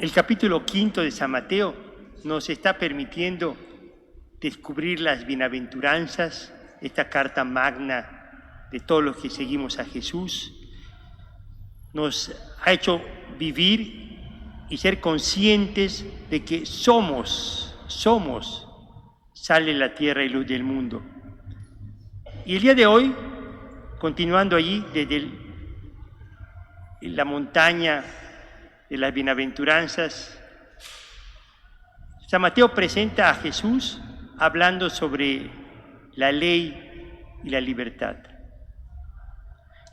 El capítulo 5 de San Mateo nos está permitiendo descubrir las bienaventuranzas, esta carta magna de todos los que seguimos a Jesús. Nos ha hecho vivir y ser conscientes de que somos sal de la tierra y luz del mundo. Y el día de hoy, continuando allí desde la montaña de las bienaventuranzas, San Mateo presenta a Jesús hablando sobre la ley y la libertad.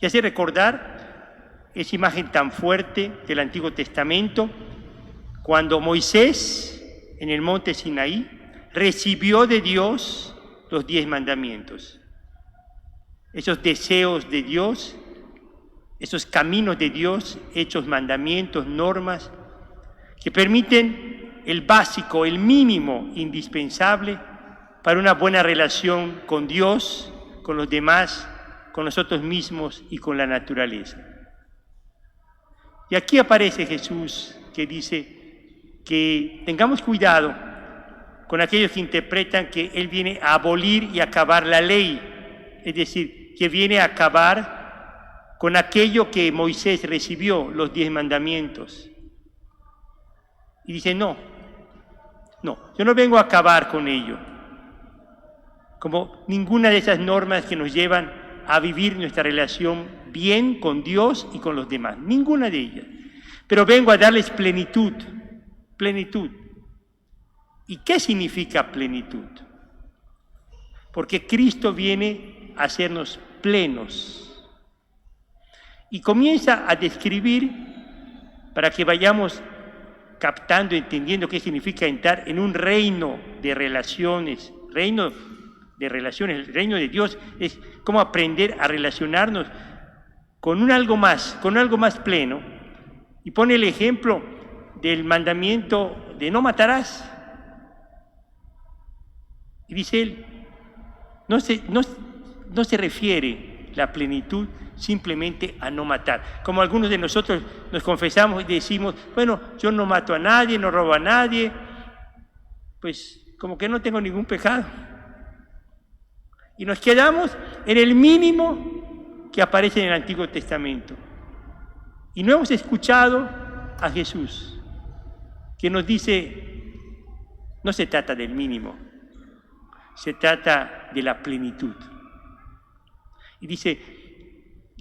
Y hace recordar esa imagen tan fuerte del Antiguo Testamento, cuando Moisés, en el monte Sinaí, recibió de Dios los 10 mandamientos. Esos deseos de Dios, esos caminos de Dios, hechos mandamientos, normas, que permiten el básico, el mínimo indispensable para una buena relación con Dios, con los demás, con nosotros mismos y con la naturaleza. Y aquí aparece Jesús que dice que tengamos cuidado con aquellos que interpretan que Él viene a abolir y acabar la ley, es decir, que viene a acabar con aquello que Moisés recibió, los 10 mandamientos. Y dice, no, yo no vengo a acabar con ello, como ninguna de esas normas que nos llevan a vivir nuestra relación bien con Dios y con los demás, ninguna de ellas. Pero vengo a darles plenitud. ¿Y qué significa plenitud? Porque Cristo viene a hacernos plenos. Y comienza a describir, para que vayamos captando, entendiendo qué significa entrar en un reino de relaciones. El reino de Dios es cómo aprender a relacionarnos con algo más pleno. Y pone el ejemplo del mandamiento de no matarás. Y dice él, no se refiere la plenitud simplemente a no matar. Como algunos de nosotros nos confesamos y decimos, bueno, yo no mato a nadie, no robo a nadie, pues como que no tengo ningún pecado. Y nos quedamos en el mínimo que aparece en el Antiguo Testamento. Y no hemos escuchado a Jesús, que nos dice, no se trata del mínimo, se trata de la plenitud. Y dice,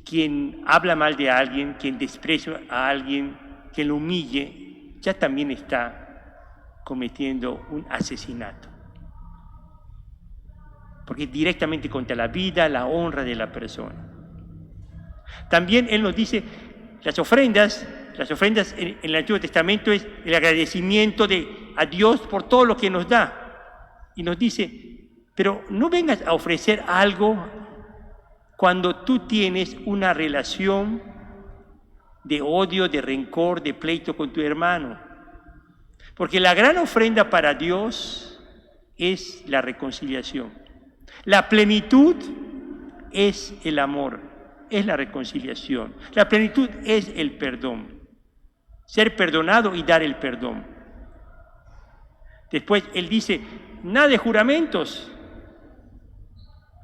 quien habla mal de alguien, quien desprecia a alguien, quien lo humille, ya también está cometiendo un asesinato. Porque es directamente contra la vida, la honra de la persona. También Él nos dice, las ofrendas en el Antiguo Testamento es el agradecimiento a Dios por todo lo que nos da. Y nos dice, pero no vengas a ofrecer algo cuando tú tienes una relación de odio, de rencor, de pleito con tu hermano. Porque la gran ofrenda para Dios es la reconciliación. La plenitud es el amor, es la reconciliación. La plenitud es el perdón. Ser perdonado y dar el perdón. Después Él dice, nada de juramentos.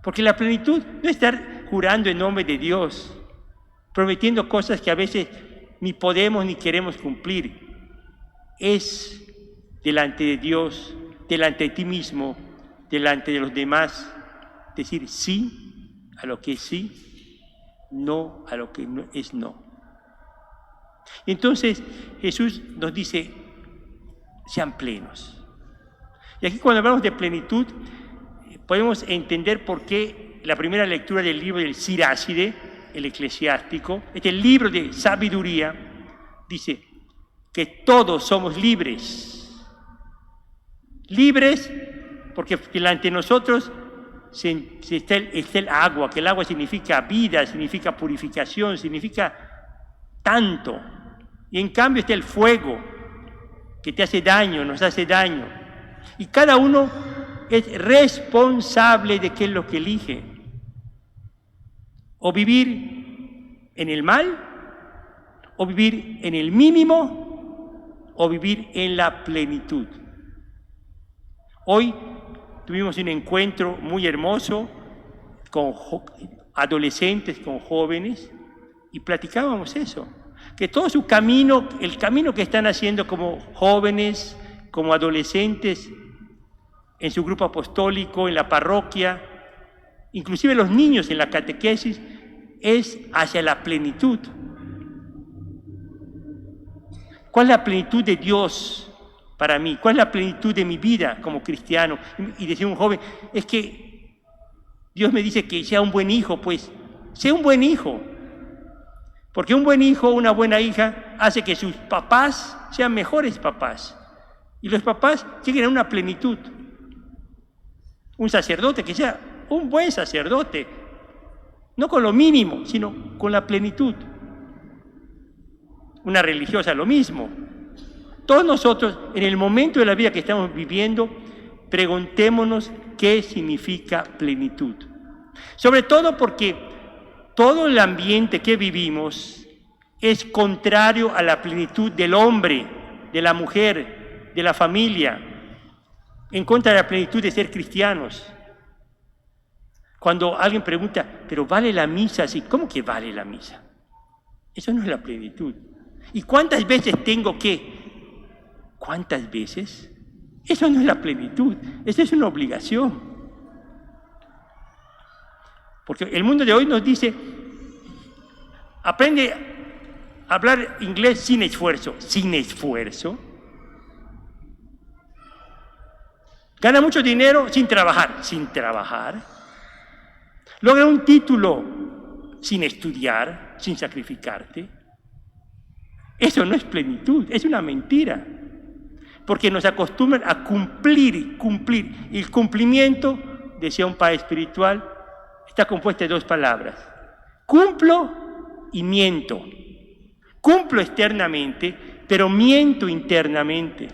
Porque la plenitud no es estar jurando en nombre de Dios, prometiendo cosas que a veces ni podemos ni queremos cumplir. Es delante de Dios, delante de ti mismo, delante de los demás, decir sí a lo que es sí, no a lo que no es no. Entonces Jesús nos dice, sean plenos. Y aquí cuando hablamos de plenitud, podemos entender por qué la primera lectura del libro del Siráside, el eclesiástico, este libro de sabiduría, dice que todos somos libres. Libres porque delante de nosotros está el agua, que el agua significa vida, significa purificación, significa tanto. Y en cambio está el fuego, que te hace daño, nos hace daño. Y cada uno es responsable de qué es lo que elige. O vivir en el mal, o vivir en el mínimo, o vivir en la plenitud. Hoy tuvimos un encuentro muy hermoso con adolescentes, con jóvenes, y platicábamos eso, que todo su camino, el camino que están haciendo como jóvenes, como adolescentes, en su grupo apostólico, en la parroquia, inclusive los niños en la catequesis, es hacia la plenitud. ¿Cuál es la plenitud de Dios para mí? ¿Cuál es la plenitud de mi vida como cristiano? Y decía un joven, es que Dios me dice que sea un buen hijo, pues, sea un buen hijo. Porque un buen hijo, una buena hija, hace que sus papás sean mejores papás. Y los papás lleguen a una plenitud. Un sacerdote que sea un buen sacerdote, no con lo mínimo, sino con la plenitud. Una religiosa lo mismo. Todos nosotros, en el momento de la vida que estamos viviendo, preguntémonos qué significa plenitud. Sobre todo porque todo el ambiente que vivimos es contrario a la plenitud del hombre, de la mujer, de la familia, en contra de la plenitud de ser cristianos. Cuando alguien pregunta, ¿pero vale la misa así? ¿Cómo que vale la misa? Eso no es la plenitud. ¿Y cuántas veces tengo que? ¿Cuántas veces? Eso no es la plenitud, eso es una obligación. Porque el mundo de hoy nos dice, aprende a hablar inglés sin esfuerzo. ¿Sin esfuerzo? Gana mucho dinero sin trabajar. ¿Sin trabajar? Logra un título sin estudiar, sin sacrificarte. Eso no es plenitud, es una mentira. Porque nos acostumbran a cumplir. Y el cumplimiento, decía un padre espiritual, está compuesto de dos palabras. Cumplo y miento. Cumplo externamente, pero miento internamente.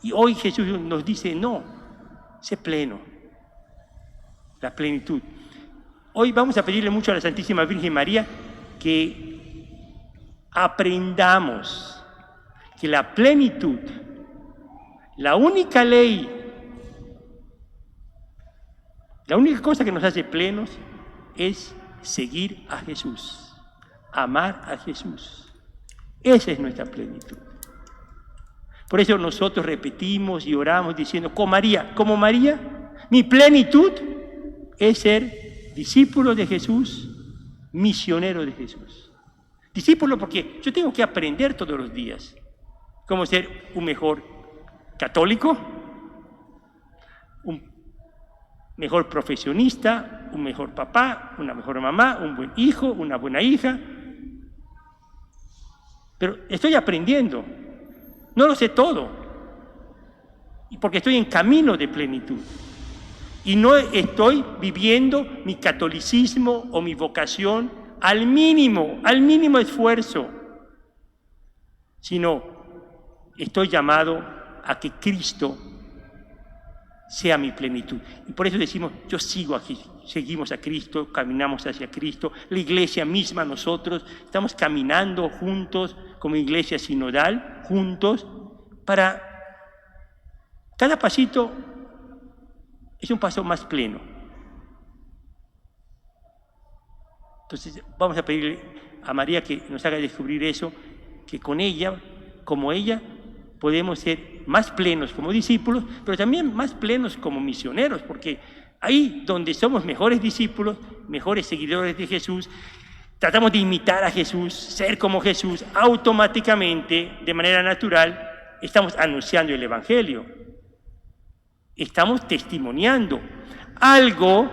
Y hoy Jesús nos dice, no, sé pleno. La plenitud. Hoy vamos a pedirle mucho a la Santísima Virgen María que aprendamos que la plenitud, la única ley, la única cosa que nos hace plenos es seguir a Jesús, amar a Jesús. Esa es nuestra plenitud. Por eso nosotros repetimos y oramos diciendo, como María, mi plenitud es ser discípulo de Jesús, misionero de Jesús. Discípulo porque yo tengo que aprender todos los días cómo ser un mejor católico, un mejor profesionista, un mejor papá, una mejor mamá, un buen hijo, una buena hija. Pero estoy aprendiendo, no lo sé todo, porque estoy en camino de plenitud. Y no estoy viviendo mi catolicismo o mi vocación al mínimo esfuerzo, sino estoy llamado a que Cristo sea mi plenitud. Y por eso decimos, yo sigo aquí, seguimos a Cristo, caminamos hacia Cristo, la iglesia misma, nosotros estamos caminando juntos como iglesia sinodal, juntos, para cada pasito es un paso más pleno. Entonces vamos a pedirle a María que nos haga descubrir eso, que con ella, como ella, podemos ser más plenos como discípulos, pero también más plenos como misioneros, porque ahí donde somos mejores discípulos, mejores seguidores de Jesús, tratamos de imitar a Jesús, ser como Jesús, automáticamente, de manera natural, estamos anunciando el Evangelio. Estamos testimoniando algo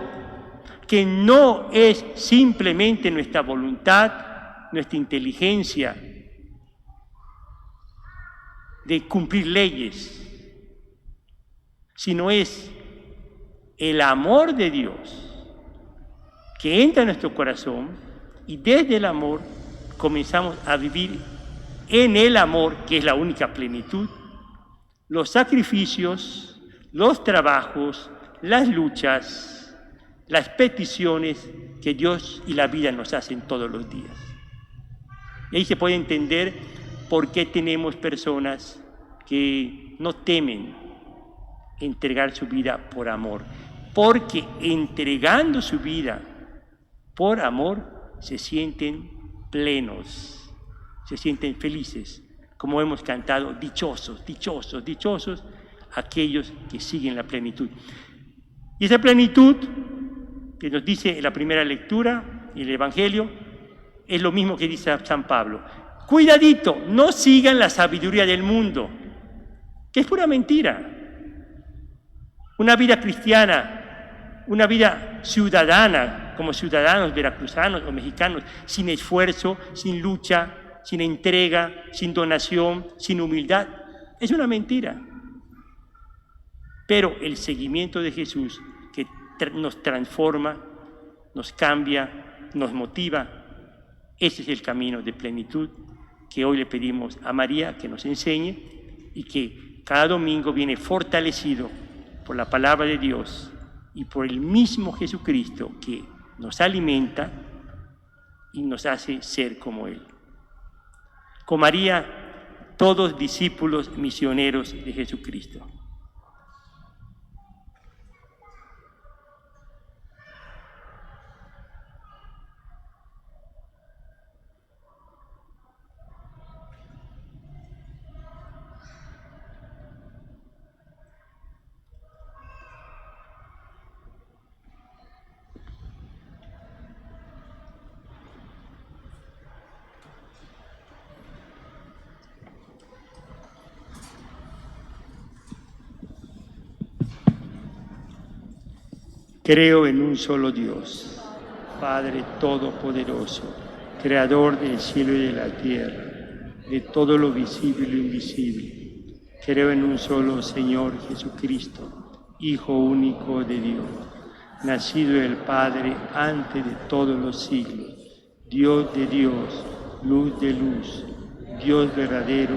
que no es simplemente nuestra voluntad, nuestra inteligencia de cumplir leyes, sino es el amor de Dios que entra en nuestro corazón y desde el amor comenzamos a vivir en el amor, que es la única plenitud, los sacrificios, los trabajos, las luchas, las peticiones que Dios y la vida nos hacen todos los días. Y ahí se puede entender ¿por qué tenemos personas que no temen entregar su vida por amor? Porque entregando su vida por amor se sienten plenos, se sienten felices, como hemos cantado, dichosos, dichosos, dichosos aquellos que siguen la plenitud. Y esa plenitud que nos dice en la primera lectura, en el Evangelio, es lo mismo que dice San Pablo. Cuidadito, no sigan la sabiduría del mundo, que es pura mentira. Una vida cristiana, una vida ciudadana, como ciudadanos veracruzanos o mexicanos, sin esfuerzo, sin lucha, sin entrega, sin donación, sin humildad, es una mentira. Pero el seguimiento de Jesús, que nos transforma, nos cambia, nos motiva, ese es el camino de plenitud que hoy le pedimos a María que nos enseñe y que cada domingo viene fortalecido por la palabra de Dios y por el mismo Jesucristo que nos alimenta y nos hace ser como Él. Con María, todos discípulos misioneros de Jesucristo. Creo en un solo Dios, Padre Todopoderoso, Creador del cielo y de la tierra, de todo lo visible e invisible. Creo en un solo Señor Jesucristo, Hijo único de Dios, nacido del Padre antes de todos los siglos, Dios de Dios, luz de luz, Dios verdadero